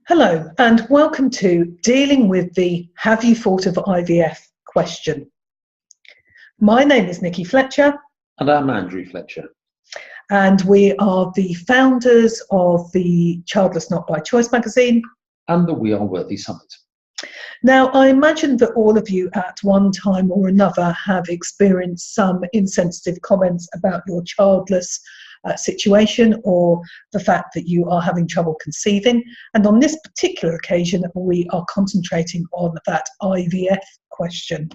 Hello and welcome to Dealing with the Have You Thought of IVF question. My name is Nikki Fletcher. And I'm Andrew Fletcher. And we are the founders of the Childless Not by Choice magazine. And the We Are Worthy Summit. Now, I imagine that all of you at one time or another have experienced some insensitive comments about your childless situation or the fact that you are having trouble conceiving. And on this particular occasion, we are concentrating on that IVF question.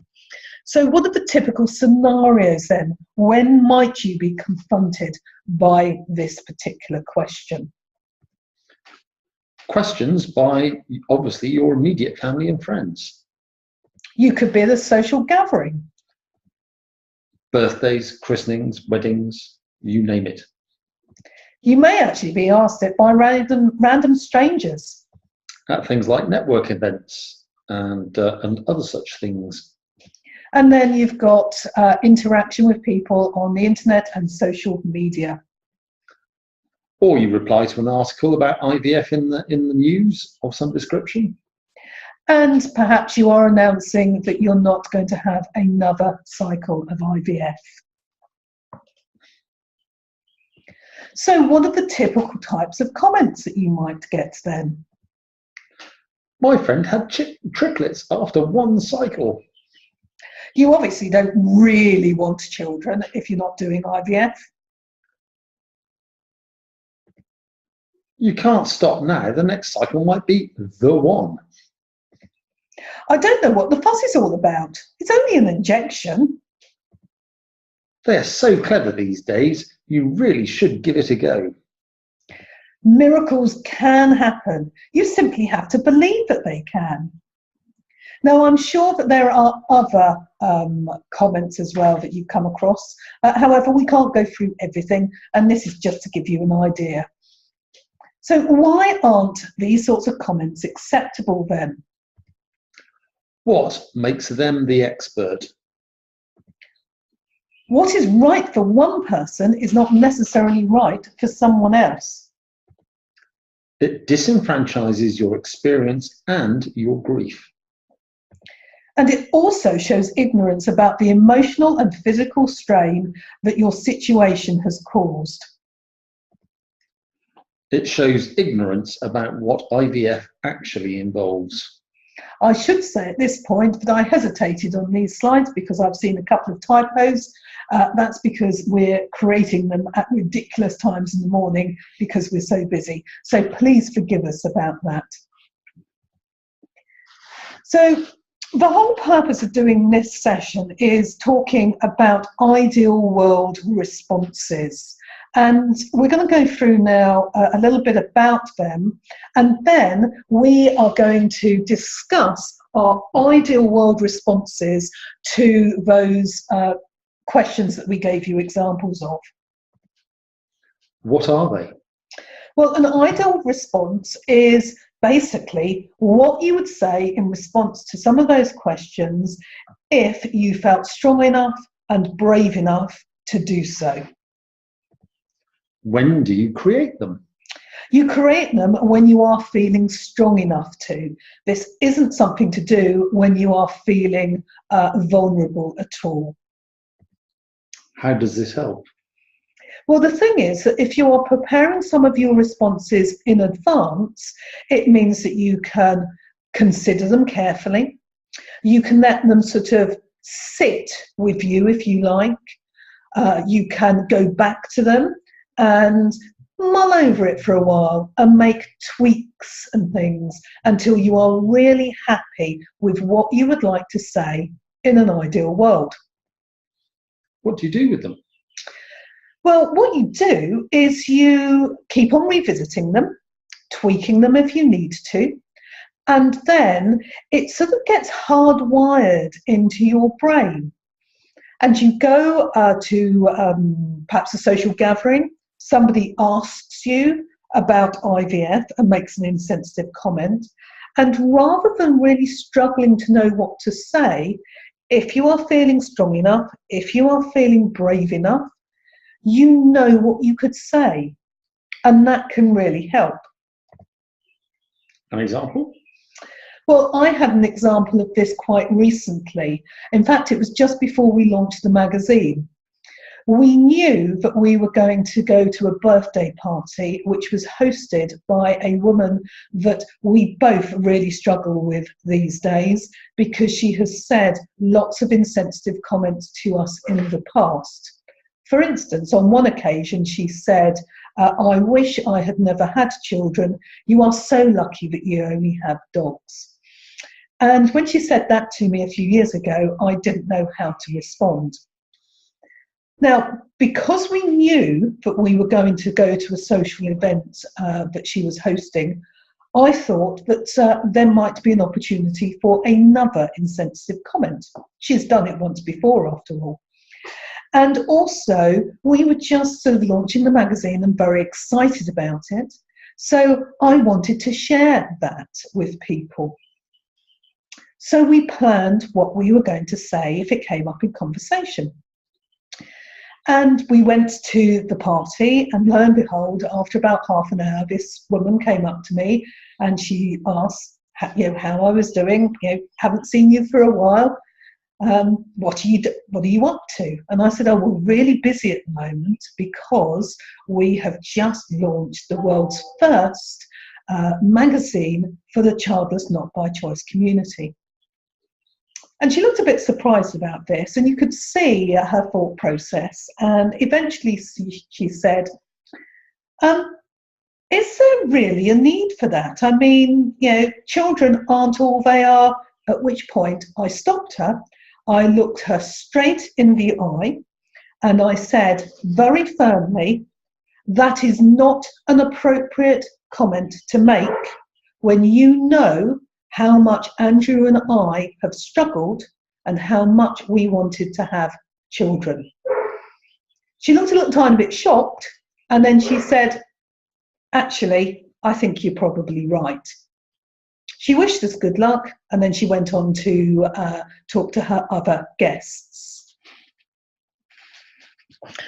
So what are the typical scenarios then? When might you be confronted by this particular question? Questions by, obviously, your immediate family and friends. You could be at a social gathering. Birthdays, christenings, weddings, you name it. You may actually be asked it by random strangers. At things like network events and other such things. And then you've got interaction with people on the internet and social media. Or you reply to an article about IVF in the news of some description. And perhaps you are announcing that you're not going to have another cycle of IVF. So what are the typical types of comments that you might get then? My friend had triplets after one cycle. You obviously don't really want children if you're not doing IVF. You can't stop now. The next cycle might be the one. I don't know what the fuss is all about. It's only an injection. They're so clever these days. You really should give it a go. Miracles can happen. You simply have to believe that they can. Now, I'm sure that there are other comments as well that you've come across. However, we can't go through everything, and this is just to give you an idea. So why aren't these sorts of comments acceptable then? What makes them the expert? What is right for one person is not necessarily right for someone else. It disenfranchises your experience and your grief. And it also shows ignorance about the emotional and physical strain that your situation has caused. It shows ignorance about what IVF actually involves. I should say at this point that I hesitated on these slides because I've seen a couple of typos. That's because we're creating them at ridiculous times in the morning because we're so busy. So please forgive us about that. So the whole purpose of doing this session is talking about ideal world responses. And we're going to go through now a little bit about them, and then we are going to discuss our ideal world responses to those questions that we gave you examples of. What are they? Well, an ideal response is basically what you would say in response to some of those questions if you felt strong enough and brave enough to do so. When do you create them? You create them when you are feeling strong enough to. This isn't something to do when you are feeling vulnerable at all. How does this help? Well, the thing is that if you are preparing some of your responses in advance, it means that you can consider them carefully. You can let them sort of sit with you if you like. You can go back to them and mull over it for a while and make tweaks and things until you are really happy with what you would like to say in an ideal world. What do you do with them? Well, what you do is you keep on revisiting them, tweaking them if you need to, and then it sort of gets hardwired into your brain. And you go to perhaps a social gathering, somebody asks you about IVF and makes an insensitive comment, and rather than really struggling to know what to say, if you are feeling strong enough, if you are feeling brave enough, you know what you could say, and that can really help. An example? Well, I had an example of this quite recently. In fact, it was just before we launched the magazine. We knew that we were going to go to a birthday party which was hosted by a woman that we both really struggle with these days, because she has said lots of insensitive comments to us in the past. For instance, on one occasion she said, "I wish I had never had children. You are so lucky that you only have dogs." And when she said that to me a few years ago, I didn't know how to respond. Now, because we knew that we were going to go to a social event that she was hosting, I thought that there might be an opportunity for another insensitive comment. She's done it once before, after all. And also, we were just sort of launching the magazine and very excited about it. So I wanted to share that with people. So we planned what we were going to say if it came up in conversation. And we went to the party, and lo and behold, after about half an hour, this woman came up to me and she asked, how I was doing. Haven't seen you for a while. What are you up to? And I said, we're really busy at the moment because we have just launched the world's first magazine for the childless not by choice community. And she looked a bit surprised about this, and you could see her thought process. And eventually she said, is there really a need for that? I mean, children aren't all they are. At which point I stopped her. I looked her straight in the eye and I said very firmly, that is not an appropriate comment to make when you know how much Andrew and I have struggled and how much we wanted to have children. She looked a little tiny bit shocked, and then she said, actually, I think you're probably right. She wished us good luck, and then she went on to talk to her other guests.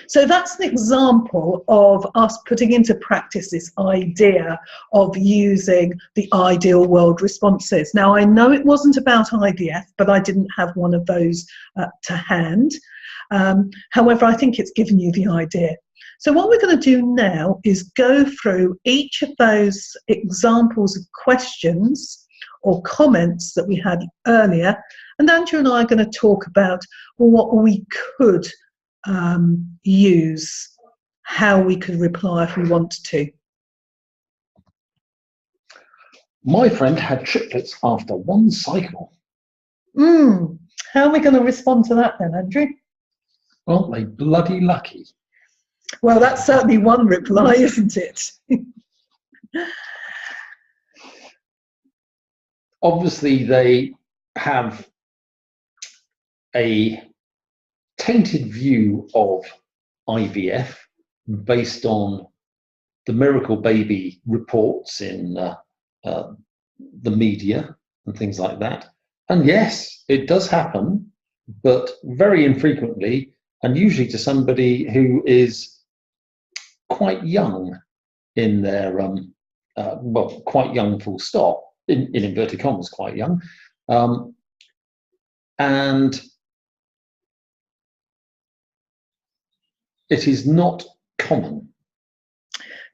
So that's an example of us putting into practice this idea of using the ideal world responses. Now, I know it wasn't about IVF, but I didn't have one of those to hand. However, I think it's given you the idea. So what we're going to do now is go through each of those examples of questions or comments that we had earlier, and Andrew and I are going to talk about what we could use, how we could reply if we want to. My friend had triplets after one cycle. How are we going to respond to that then, Andrew? Aren't they bloody lucky? Well, that's certainly one reply, isn't it? Obviously, they have a tainted view of IVF based on the miracle baby reports in the media and things like that. And yes, it does happen, but very infrequently, and usually to somebody who is quite young in their, well, quite young full stop, in inverted commas, quite young. And it is not common.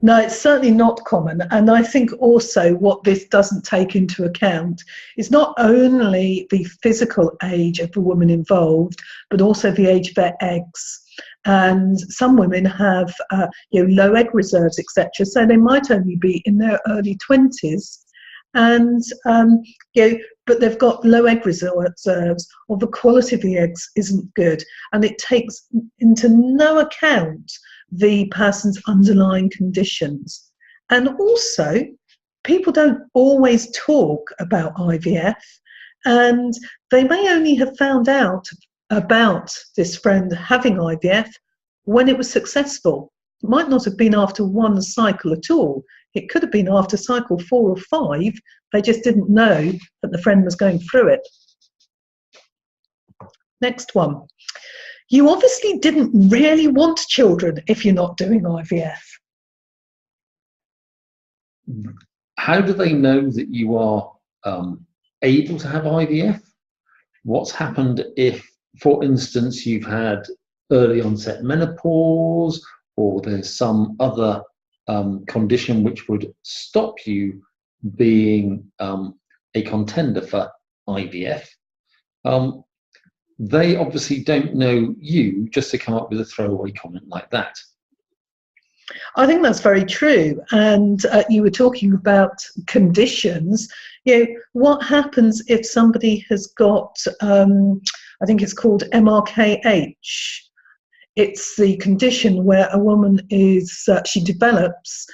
No, it's certainly not common. And I think also what this doesn't take into account is not only the physical age of the woman involved, but also the age of their eggs. And some women have low egg reserves, etc. So they might only be in their early 20s. And but they've got low egg reserves, or the quality of the eggs isn't good, and it takes into no account the person's underlying conditions. And also, people don't always talk about IVF, and they may only have found out about this friend having IVF when it was successful. It might not have been after one cycle at all. It could have been after cycle 4 or 5. They just didn't know that the friend was going through it. Next one. You obviously didn't really want children if you're not doing IVF. how do they know that you are able to have IVF? What's happened if, for instance, you've had early onset menopause, or there's some other condition which would stop you being a contender for IVF? They obviously don't know you just to come up with a throwaway comment like that. I think that's very true. And you were talking about conditions. What happens if somebody has got, I think it's called MRKH. It's the condition where a woman she develops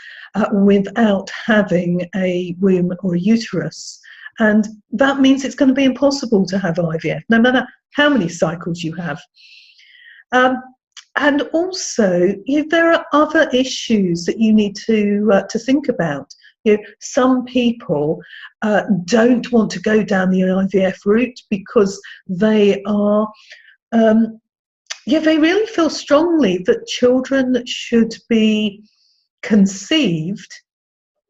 without having a womb or a uterus. And that means it's going to be impossible to have IVF, no matter how many cycles you have. And also, there are other issues that you need to think about. Some people don't want to go down the IVF route because they are, they really feel strongly that children should be conceived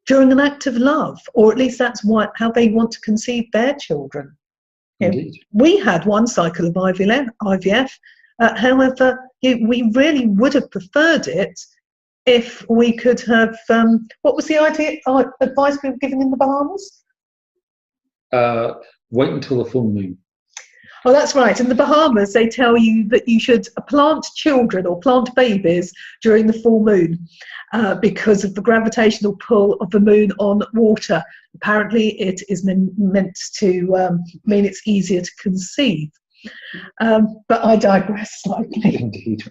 during an act of love, or at least that's how they want to conceive their children. We had one cycle of IVF. However, we really would have preferred it if we could have. What was the advice we were given in the Bahamas? Wait until the full moon. Oh, that's right. In the Bahamas, they tell you that you should plant children or plant babies during the full moon because of the gravitational pull of the moon on water. Apparently, it is meant to mean it's easier to conceive. But I digress slightly. Indeed.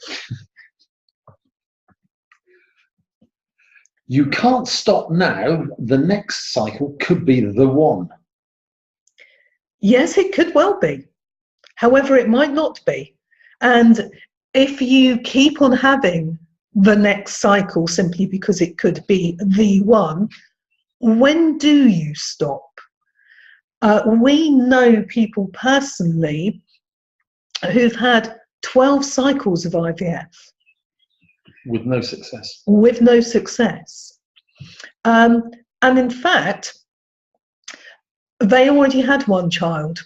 You can't stop now. The next cycle could be the one. Yes, it could well be. However, it might not be. And if you keep on having the next cycle simply because it could be the one, when do you stop? We know people personally who've had 12 cycles of IVF. With no success. With no success. And in fact, they already had one child.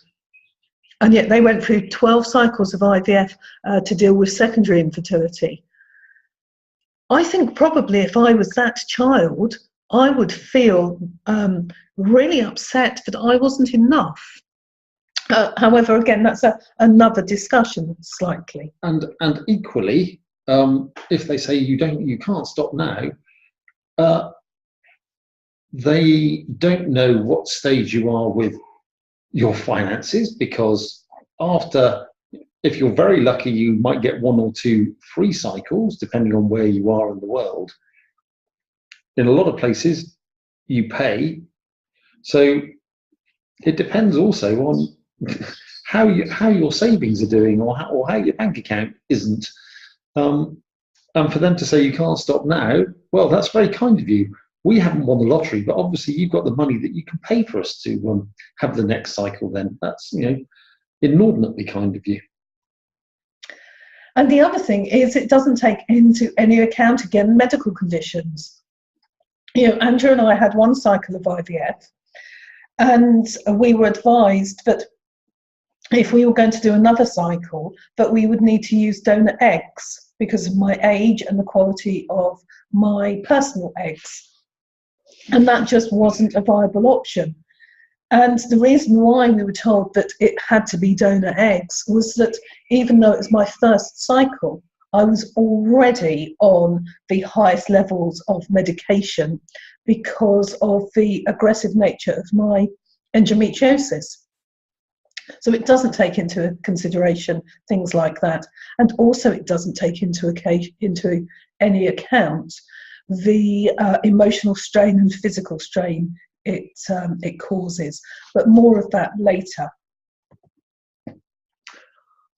And yet they went through 12 cycles of IVF to deal with secondary infertility. I think probably if I was that child, I would feel really upset that I wasn't enough. However, again, that's another discussion slightly. And equally, if they say you can't stop now, they don't know what stage you are with your finances, because if you're very lucky, you might get 1 or 2 free cycles, depending on where you are in the world. In a lot of places, you pay. So it depends also on how your savings are doing, or how your bank account isn't. And for them to say you can't stop now, well, that's very kind of you. We haven't won the lottery, but obviously you've got the money that you can pay for us to have the next cycle. Then that's inordinately kind of you. And the other thing is, it doesn't take into any account, again, medical conditions. Andrew and I had one cycle of IVF, and we were advised that if we were going to do another cycle, that we would need to use donor eggs because of my age and the quality of my personal eggs. And that just wasn't a viable option. And the reason why we were told that it had to be donor eggs was that even though it was my first cycle, I was already on the highest levels of medication because of the aggressive nature of my endometriosis. So it doesn't take into consideration things like that. And also it doesn't take into any account the emotional strain and physical strain it causes. But more of that later.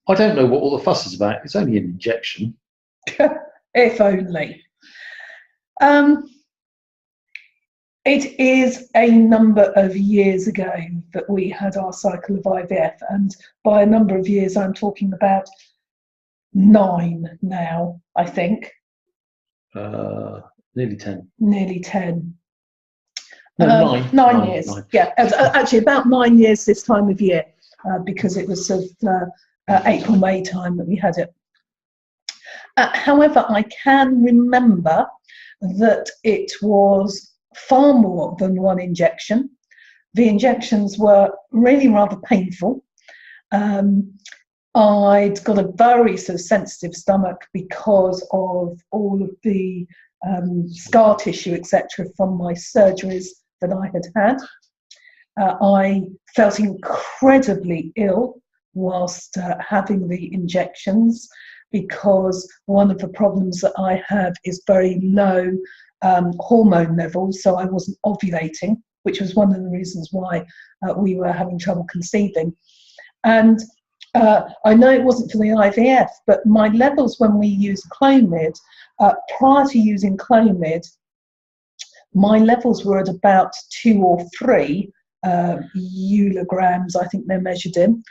I don't know what all the fuss is about. It's only an injection. If only. It is a number of years ago that we had our cycle of IVF, and by a number of years I'm talking about 9 now, I think. Nearly 10. Nearly 10. No, nine. 9 years. Nine. Yeah, actually about 9 years this time of year, because it was sort of April, May time that we had it. However, I can remember that it was far more than one injection. The injections were really rather painful. I'd got a very sort of sensitive stomach because of all of the scar tissue, etc., from my surgeries that I had had. I felt incredibly ill whilst having the injections, because one of the problems that I have is very low hormone levels, so I wasn't ovulating, which was one of the reasons why we were having trouble conceiving. And I know it wasn't for the IVF, but my levels when we used Clomid, prior to using Clomid, my levels were at about 2 or 3 eulograms, I think they're measured in.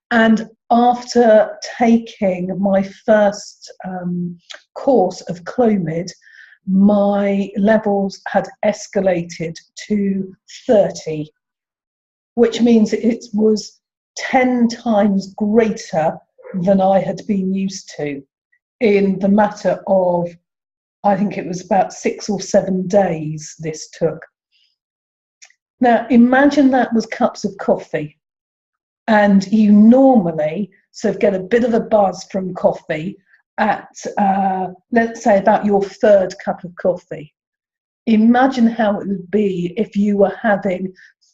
And after taking my first course of Clomid, my levels had escalated to 30, which means it was 10 times greater than I had been used to in the matter of, I think it was about 6 or 7 days this took. Now, imagine that was cups of coffee, and you normally sort of get a bit of a buzz from coffee at, let's say, about your 3rd cup of coffee. Imagine how it would be if you were having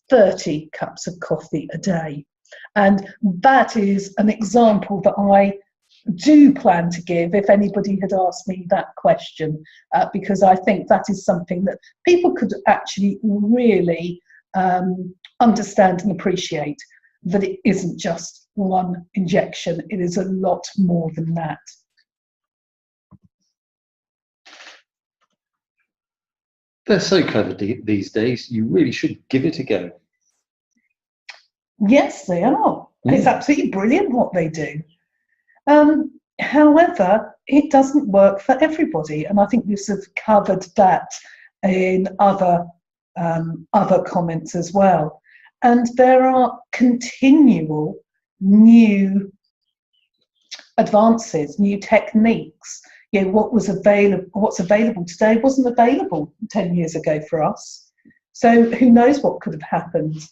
30 cups of coffee a day. And that is an example that I do plan to give if anybody had asked me that question, because I think that is something that people could actually really understand and appreciate, that it isn't just one injection, it is a lot more than that. They're so clever these days, you really should give it a go. Yes, they are. It's absolutely brilliant what they do. However, it doesn't work for everybody, and I think we've sort of covered that in other comments as well. And there are continual new advances, new techniques. You know, what's available today wasn't available 10 years ago for us. So who knows what could have happened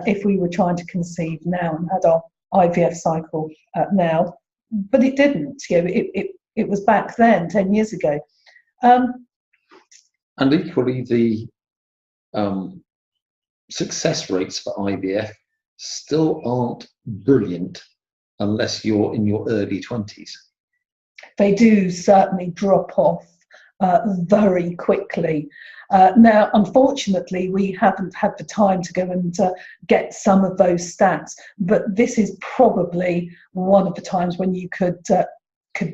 if we were trying to conceive now and had our IVF cycle now. But it didn't. You know, it was back then, 10 years ago. And equally, the success rates for IVF still aren't brilliant unless you're in your early 20s. They do certainly drop off very quickly. Now, unfortunately, we haven't had the time to go and get some of those stats, but this is probably one of the times when you could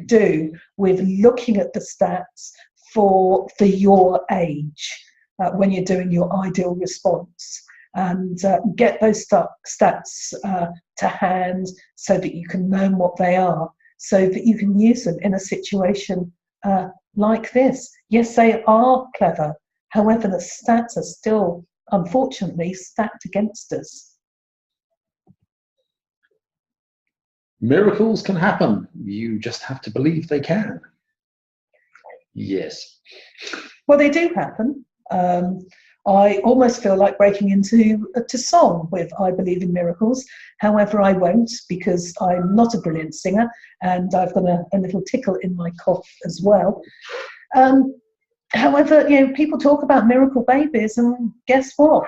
do with looking at the stats for your age when you're doing your ideal response, and get those stats to hand so that you can learn what they are, so that you can use them in a situation like this. Yes, they are clever. However, the stats are still, unfortunately, stacked against us. Miracles can happen. You just have to believe they can. Yes. Well, they do happen. I almost feel like breaking into song with I Believe in Miracles. However, I won't, because I'm not a brilliant singer and I've got a little tickle in my cough as well. However, you know, people talk about miracle babies, and guess what?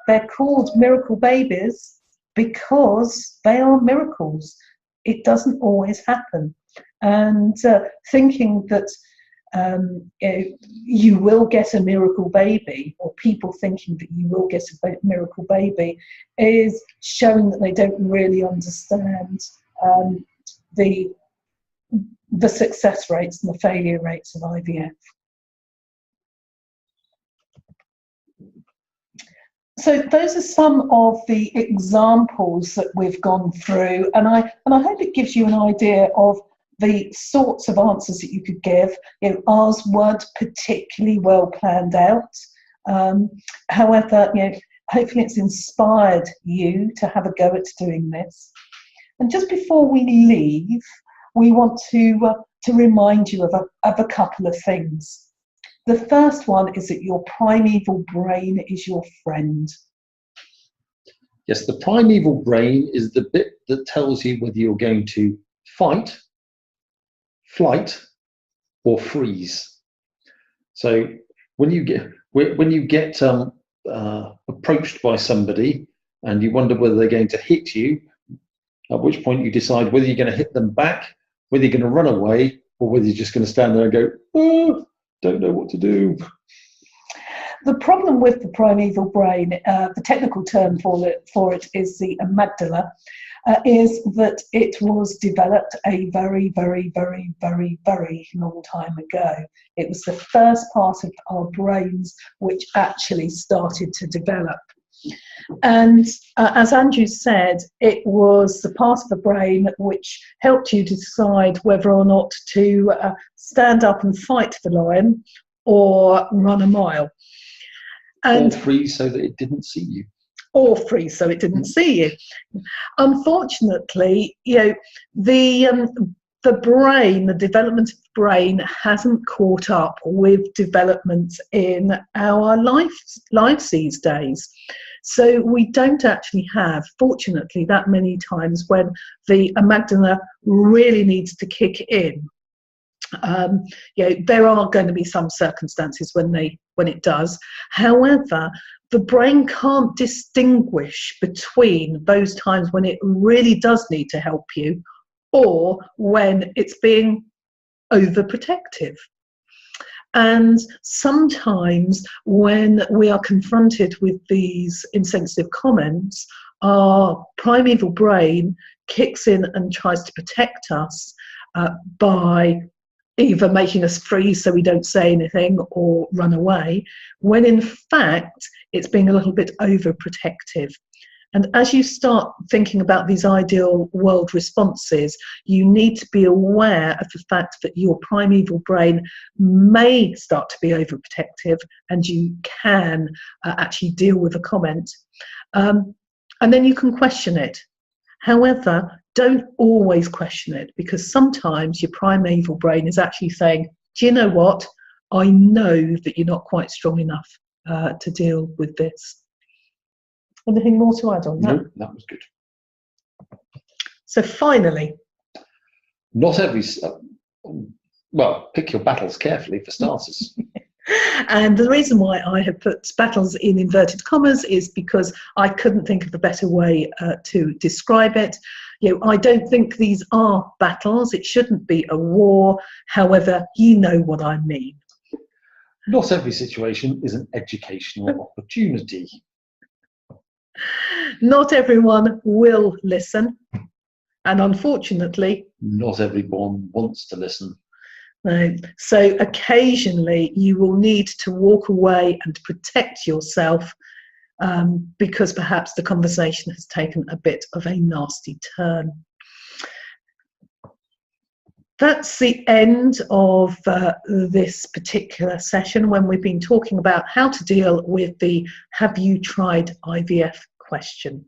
They're called miracle babies because they are miracles. It doesn't always happen. And thinking that you will get a miracle baby, or people thinking that you will get a miracle baby, is showing that they don't really understand the success rates and the failure rates of IVF. So those are some of the examples that we've gone through, and I hope it gives you an idea of the sorts of answers that you could give. You know, ours weren't particularly well planned out. However, hopefully it's inspired you to have a go at doing this. And just before we leave, we want to remind you of a couple of things. The first one is that your primeval brain is your friend. Yes, the primeval brain is the bit that tells you whether you're going to fight, flight, or freeze. So when you get approached by somebody and you wonder whether they're going to hit you, at which point you decide whether you're going to hit them back, whether you're going to run away, or whether you're just going to stand there and go, oh, don't know what to do. The problem with the primeval brain, the technical term for it is the amygdala, is that it was developed a very, very, very, very, very long time ago. It was the first part of our brains which actually started to develop. And as Andrew said, it was the part of the brain which helped you decide whether or not to stand up and fight the lion or run a mile. Or freeze so that it didn't see you. Or freeze so it didn't see you. Unfortunately, the brain, the development of the brain hasn't caught up with developments in our lives these days. So we don't actually have, fortunately, that many times when the amygdala really needs to kick in. There are going to be some circumstances when it does. However, the brain can't distinguish between those times when it really does need to help you or when it's being overprotective. And sometimes when we are confronted with these insensitive comments, our primeval brain kicks in and tries to protect us by either making us freeze so we don't say anything or run away, when in fact it's being a little bit overprotective. And as you start thinking about these ideal world responses, you need to be aware of the fact that your primeval brain may start to be overprotective and you can actually deal with a comment. And then you can question it. However, don't always question it, because sometimes your primeval brain is actually saying, do you know what? I know that you're not quite strong enough to deal with this. Anything more to add on that? No, that was good. So finally. Not every... well, pick your battles carefully for starters. And the reason why I have put battles in inverted commas is because I couldn't think of a better way to describe it. I don't think these are battles. It shouldn't be a war. However, you know what I mean. Not every situation is an educational opportunity. Not everyone will listen. And unfortunately, not everyone wants to listen. No. So occasionally you will need to walk away and protect yourself because perhaps the conversation has taken a bit of a nasty turn. That's the end of this particular session when we've been talking about how to deal with the "Have you tried IVF?" question.